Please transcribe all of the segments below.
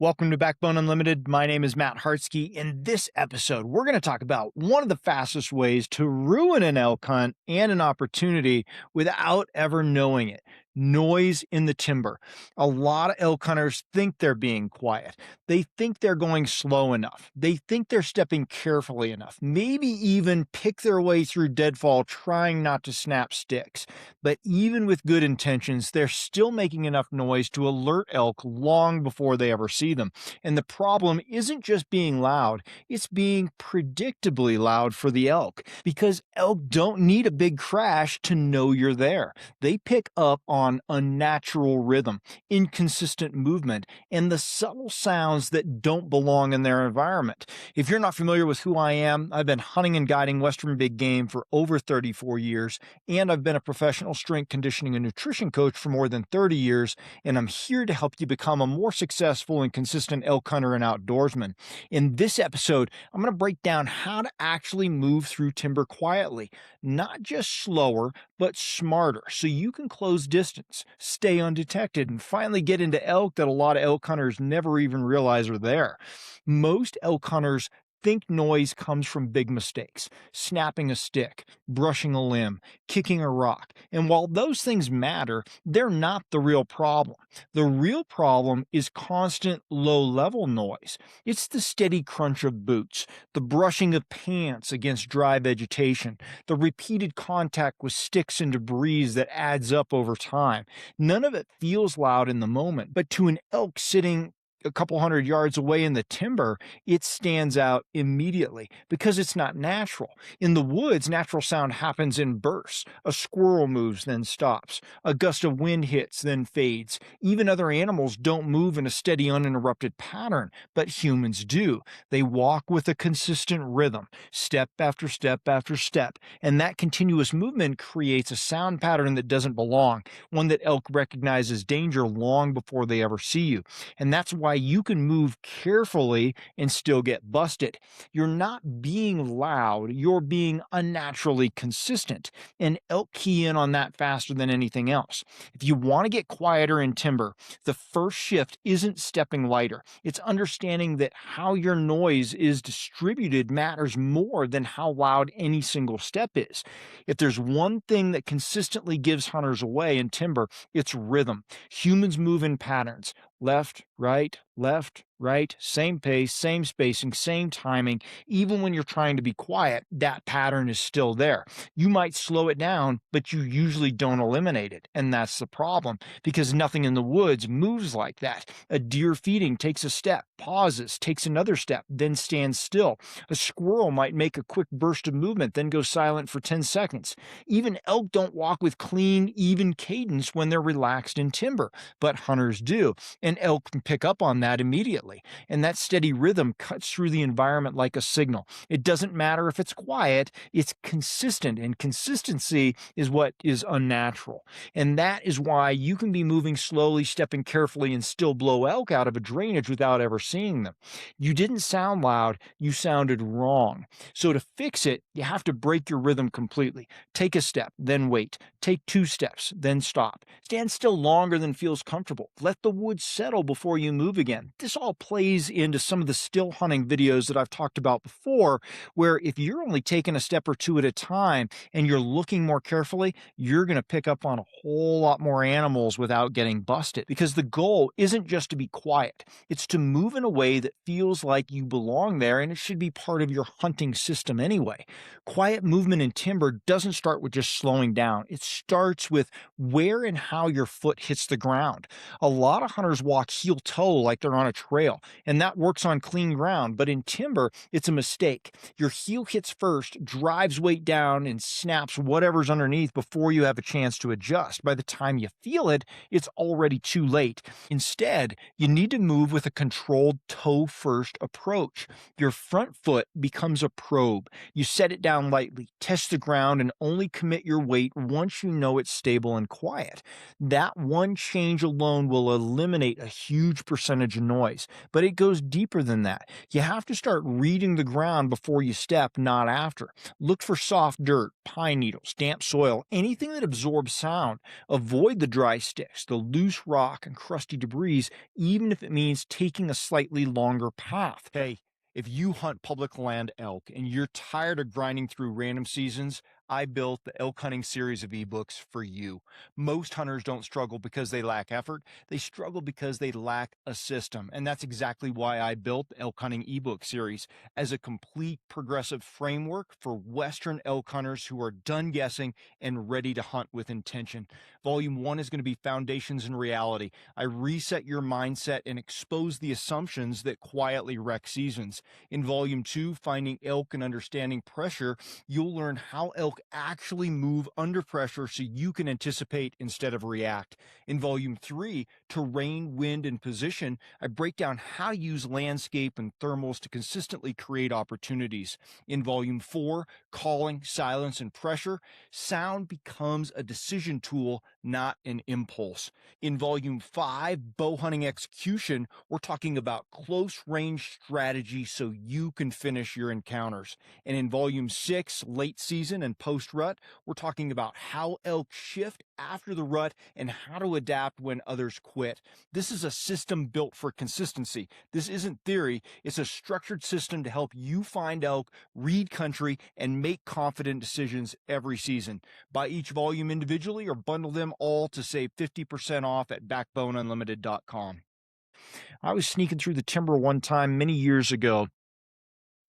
Welcome to Backbone Unlimited. My name is Matt Hartsky. In this episode, we're going to talk about one of the fastest ways to ruin an elk hunt and an opportunity without ever knowing it: noise in the timber. A lot of elk hunters think they're being quiet. They think they're going slow enough. They think they're stepping carefully enough, maybe even pick their way through deadfall trying not to snap sticks. But even with good intentions, they're still making enough noise to alert elk long before they ever see them. And the problem isn't just being loud, it's being predictably loud for the elk, because elk don't need a big crash to know you're there. They pick up on unnatural rhythm, inconsistent movement, and the subtle sounds that don't belong in their environment. If you're not familiar with who I am, I've been hunting and guiding Western big game for over 34 years, and I've been a professional strength conditioning and nutrition coach for more than 30 years, and I'm here to help you become a more successful and consistent elk hunter and outdoorsman. In this episode, I'm going to break down how to actually move through timber quietly, not just slower, but smarter, so you can close distance, stay undetected, and finally get into elk that a lot of elk hunters never even realize are there. Most elk hunters think noise comes from big mistakes: snapping a stick, brushing a limb, kicking a rock. And while those things matter, they're not the real problem. The real problem is constant low level noise. It's the steady crunch of boots, the brushing of pants against dry vegetation, the repeated contact with sticks and debris that adds up over time. None of it feels loud in the moment, but to an elk sitting a couple hundred yards away in the timber, it stands out immediately because it's not natural. In the woods, natural sound happens in bursts. A squirrel moves, then stops. A gust of wind hits, then fades. Even other animals don't move in a steady, uninterrupted pattern, but humans do. They walk with a consistent rhythm, step after step after step, and that continuous movement creates a sound pattern that doesn't belong, one that elk recognizes danger long before they ever see you. And that's why you can move carefully and still get busted. You're not being loud, you're being unnaturally consistent. And elk key in on that faster than anything else. If you want to get quieter in timber, the first shift isn't stepping lighter. It's understanding that how your noise is distributed matters more than how loud any single step is. If there's one thing that consistently gives hunters away in timber, it's rhythm. Humans move in patterns: left, right, same pace, same spacing, same timing. Even when you're trying to be quiet, that pattern is still there. You might slow it down, but you usually don't eliminate it. And that's the problem, because nothing in the woods moves like that. A deer feeding takes a step, pauses, takes another step, then stands still. A squirrel might make a quick burst of movement, then go silent for 10 seconds. Even elk don't walk with clean, even cadence when they're relaxed in timber, but hunters do. And elk can pick up on that immediately. And that steady rhythm cuts through the environment like a signal. It doesn't matter if it's quiet, it's consistent. And consistency is what is unnatural. And that is why you can be moving slowly, stepping carefully, and still blow elk out of a drainage without ever seeing them. You didn't sound loud, you sounded wrong. So to fix it, you have to break your rhythm completely. Take a step, then wait. Take 2 steps, then stop. Stand still longer than feels comfortable. Let the woods settle before you move again. This all plays into some of the still hunting videos that I've talked about before, where if you're only taking a step or two at a time and you're looking more carefully, you're going to pick up on a whole lot more animals without getting busted. Because the goal isn't just to be quiet, it's to move in a way that feels like you belong there, and it should be part of your hunting system anyway. Quiet movement in timber doesn't start with just slowing down. It starts with where and how your foot hits the ground. A lot of hunters walk heel toe like they're on a trail, and that works on clean ground, but in timber, it's a mistake. Your heel hits first, drives weight down, and snaps whatever's underneath before you have a chance to adjust. By the time you feel it, it's already too late. Instead, you need to move with a controlled toe-first approach. Your front foot becomes a probe. You set it down lightly, test the ground, and only commit your weight once you know it's stable and quiet. That one change alone will eliminate a huge percentage damage and noise. But it goes deeper than that. You have to start reading the ground before you step, not after. Look for soft dirt, pine needles, damp soil, anything that absorbs sound. Avoid the dry sticks, the loose rock, and crusty debris, even if it means taking a slightly longer path. Hey, if you hunt public land elk and you're tired of grinding through random seasons, I built the elk hunting series of ebooks for you. Most hunters don't struggle because they lack effort. They struggle because they lack a system. And that's exactly why I built the elk hunting ebook series as a complete progressive framework for Western elk hunters who are done guessing and ready to hunt with intention. Volume 1 is going to be Foundations and Reality. I reset your mindset and expose the assumptions that quietly wreck seasons. In Volume 2, Finding Elk and Understanding Pressure, you'll learn how elk actually move under pressure so you can anticipate instead of react. In Volume 3, Terrain, Wind, and Position, I break down how to use landscape and thermals to consistently create opportunities. In Volume 4, Calling, Silence, and Pressure, sound becomes a decision tool, not an impulse. In Volume 5, Bow Hunting Execution, we're talking about close range strategy so you can finish your encounters. And in Volume 6, Late Season and Post Rut, we're talking about how elk shift after the rut and how to adapt when others quit. This is a system built for consistency. This isn't theory, it's a structured system to help you find elk, read country, and make confident decisions every season. Buy each volume individually or bundle them all to save 50% off at backboneunlimited.com. I was sneaking through the timber one time many years ago,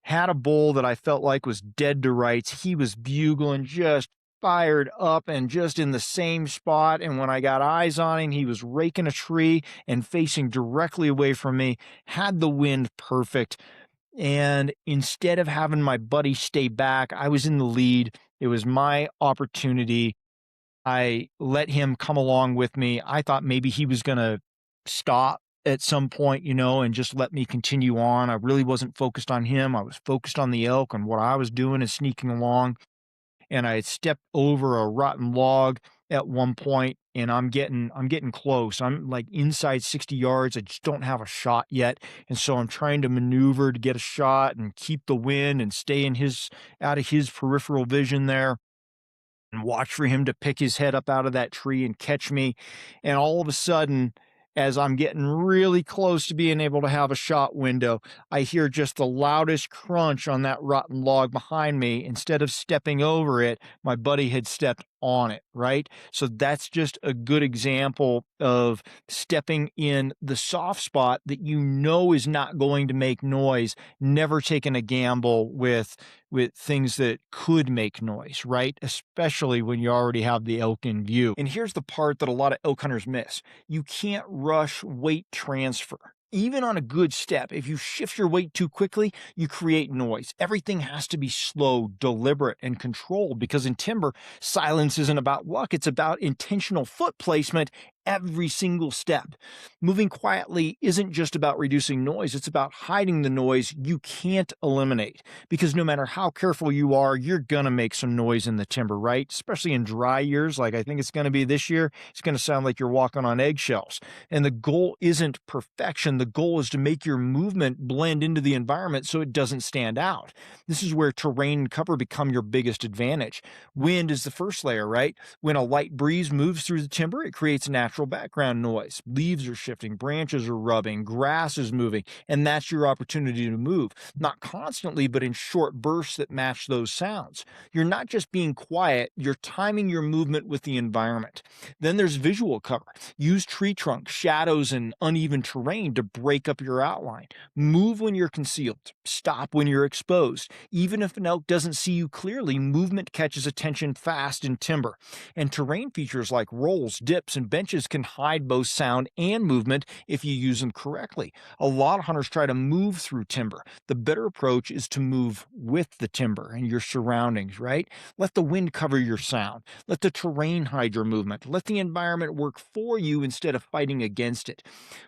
had a bull that I felt like was dead to rights. He was bugling, just fired up and just in the same spot. And when I got eyes on him, he was raking a tree and facing directly away from me, had the wind perfect. And instead of having my buddy stay back, I was in the lead. It was my opportunity. I let him come along with me. I thought maybe he was going to stop at some point, and just let me continue on. I really wasn't focused on him. I was focused on the elk and what I was doing is sneaking along. And I had stepped over a rotten log at one point, and I'm getting close. I'm like inside 60 yards. I just don't have a shot yet. And so I'm trying to maneuver to get a shot and keep the wind and stay out of his peripheral vision there, and watch for him to pick his head up out of that tree and catch me. And all of a sudden, as I'm getting really close to being able to have a shot window, I hear just the loudest crunch on that rotten log behind me. Instead of stepping over it, my buddy had stepped on it, right? So that's just a good example of stepping in the soft spot that is not going to make noise, never taking a gamble with things that could make noise, right? Especially when you already have the elk in view. And here's the part that a lot of elk hunters miss. You can't rush weight transfer. Even on a good step, if you shift your weight too quickly, you create noise. Everything has to be slow, deliberate, and controlled because in timber, silence isn't about luck. It's about intentional foot placement every single step. Moving quietly isn't just about reducing noise. It's about hiding the noise you can't eliminate because no matter how careful you are, you're going to make some noise in the timber, right? Especially in dry years, like I think it's going to be this year, it's going to sound like you're walking on eggshells. And the goal isn't perfection. The goal is to make your movement blend into the environment so it doesn't stand out. This is where terrain and cover become your biggest advantage. Wind is the first layer, right? When a light breeze moves through the timber, it creates natural background noise. Leaves are shifting, branches are rubbing, grass is moving, and that's your opportunity to move. Not constantly, but in short bursts that match those sounds. You're not just being quiet, you're timing your movement with the environment. Then there's visual cover. Use tree trunks, shadows, and uneven terrain to break up your outline. Move when you're concealed. Stop when you're exposed. Even if an elk doesn't see you clearly, movement catches attention fast in timber. And terrain features like rolls, dips, and benches can hide both sound and movement if you use them correctly. A lot of hunters try to move through timber. The better approach is to move with the timber and your surroundings, right? Let the wind cover your sound. Let the terrain hide your movement. Let the environment work for you instead of fighting against it.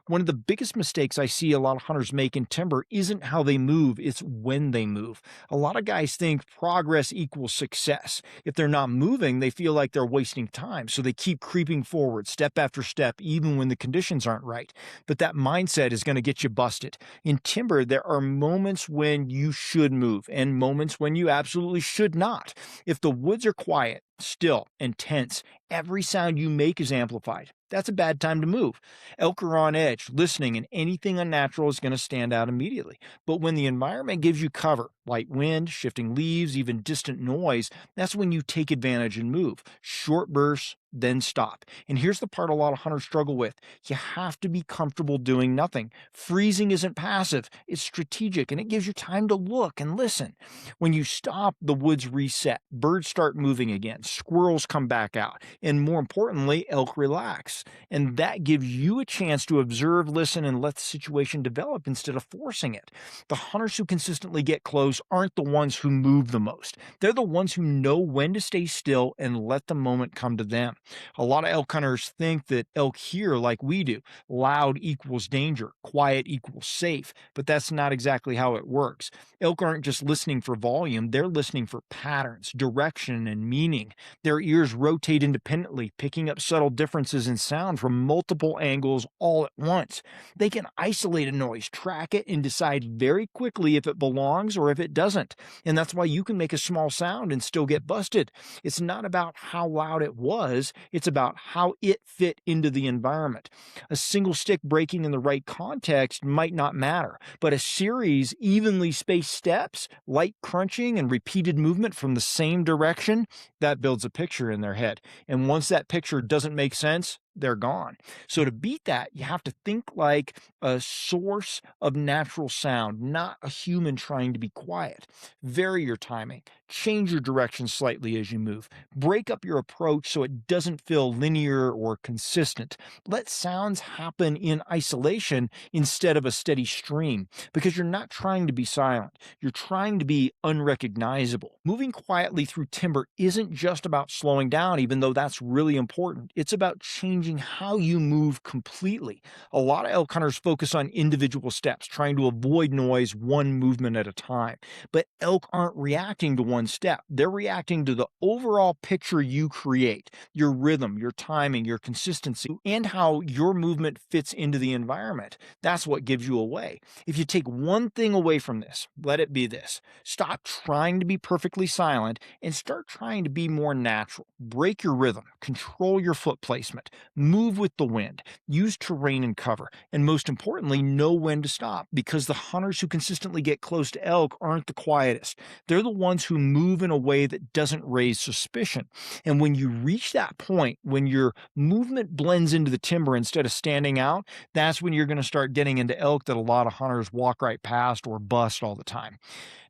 One of the biggest mistakes I see a lot of hunters make in timber isn't how they move, it's when they move. A lot of guys think progress equals success. If they're not moving, they feel like they're wasting time, so they keep creeping forward, step after step, even when the conditions aren't right. But that mindset is going to get you busted. In timber, there are moments when you should move and moments when you absolutely should not. If the woods are quiet, still, and tense, every sound you make is amplified. That's a bad time to move. Elk are on edge, listening, and anything unnatural is going to stand out immediately. But when the environment gives you cover, light wind, shifting leaves, even distant noise, that's when you take advantage and move. Short bursts, then stop. And here's the part a lot of hunters struggle with. You have to be comfortable doing nothing. Freezing isn't passive, it's strategic, and it gives you time to look and listen. When you stop, the woods reset, birds start moving again, squirrels come back out, and more importantly, elk relax. And that gives you a chance to observe, listen, and let the situation develop instead of forcing it. The hunters who consistently get close aren't the ones who move the most. They're the ones who know when to stay still and let the moment come to them. A lot of elk hunters think that elk hear like we do. Loud equals danger, quiet equals safe, but that's not exactly how it works. Elk aren't just listening for volume, they're listening for patterns, direction, and meaning. Their ears rotate independently, picking up subtle differences in sound from multiple angles all at once. They can isolate a noise, track it, and decide very quickly if it belongs or if it doesn't. And that's why you can make a small sound and still get busted. It's not about how loud it was, it's about how it fit into the environment. A single stick breaking in the right context might not matter, but a series evenly spaced steps, light crunching, and repeated movement from the same direction, that builds a picture in their head. And once that picture doesn't make sense, they're gone. So to beat that, you have to think like a source of natural sound, not a human trying to be quiet. Vary your timing, change your direction slightly as you move, break up your approach so it doesn't feel linear or consistent. Let sounds happen in isolation instead of a steady stream, because you're not trying to be silent, you're trying to be unrecognizable. Moving quietly through timber isn't just about slowing down, even though that's really important. It's about changing how you move completely. A lot of elk hunters focus on individual steps, trying to avoid noise one movement at a time. But elk aren't reacting to one step. They're reacting to the overall picture you create, your rhythm, your timing, your consistency, and how your movement fits into the environment. That's what gives you away. If you take one thing away from this, let it be this. Stop trying to be perfectly silent and start trying to be more natural. Break your rhythm, control your foot placement, move with the wind, use terrain and cover, and most importantly, know when to stop, because the hunters who consistently get close to elk aren't the quietest. They're the ones who move in a way that doesn't raise suspicion. And when you reach that point, when your movement blends into the timber instead of standing out, that's when you're going to start getting into elk that a lot of hunters walk right past or bust all the time.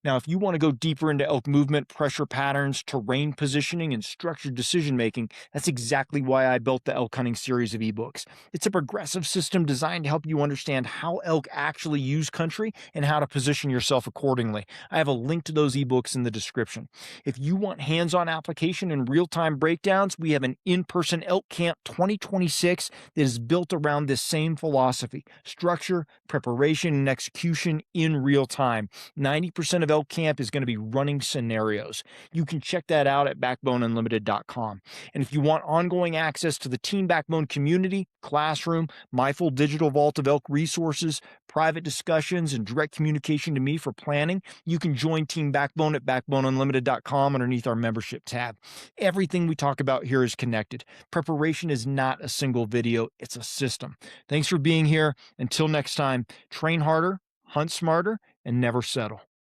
Now, if you want to go deeper into elk movement, pressure patterns, terrain positioning, and structured decision making, that's exactly why I built the elk hunting series of ebooks. It's a progressive system designed to help you understand how elk actually use country and how to position yourself accordingly. I have a link to those ebooks in the description. If you want hands-on application and real-time breakdowns, we have an in-person Elk Camp 2026 that is built around this same philosophy: structure, preparation, and execution in real time. 90% of Elk Camp is going to be running scenarios. You can check that out at backboneunlimited.com. And if you want ongoing access to the Team Backbone community, classroom, my full digital vault of elk resources, private discussions, and direct communication to me for planning, you can join Team Backbone at backboneunlimited.com underneath our membership tab. Everything we talk about here is connected. Preparation is not a single video, it's a system. Thanks for being here. Until next time, train harder, hunt smarter, and never settle.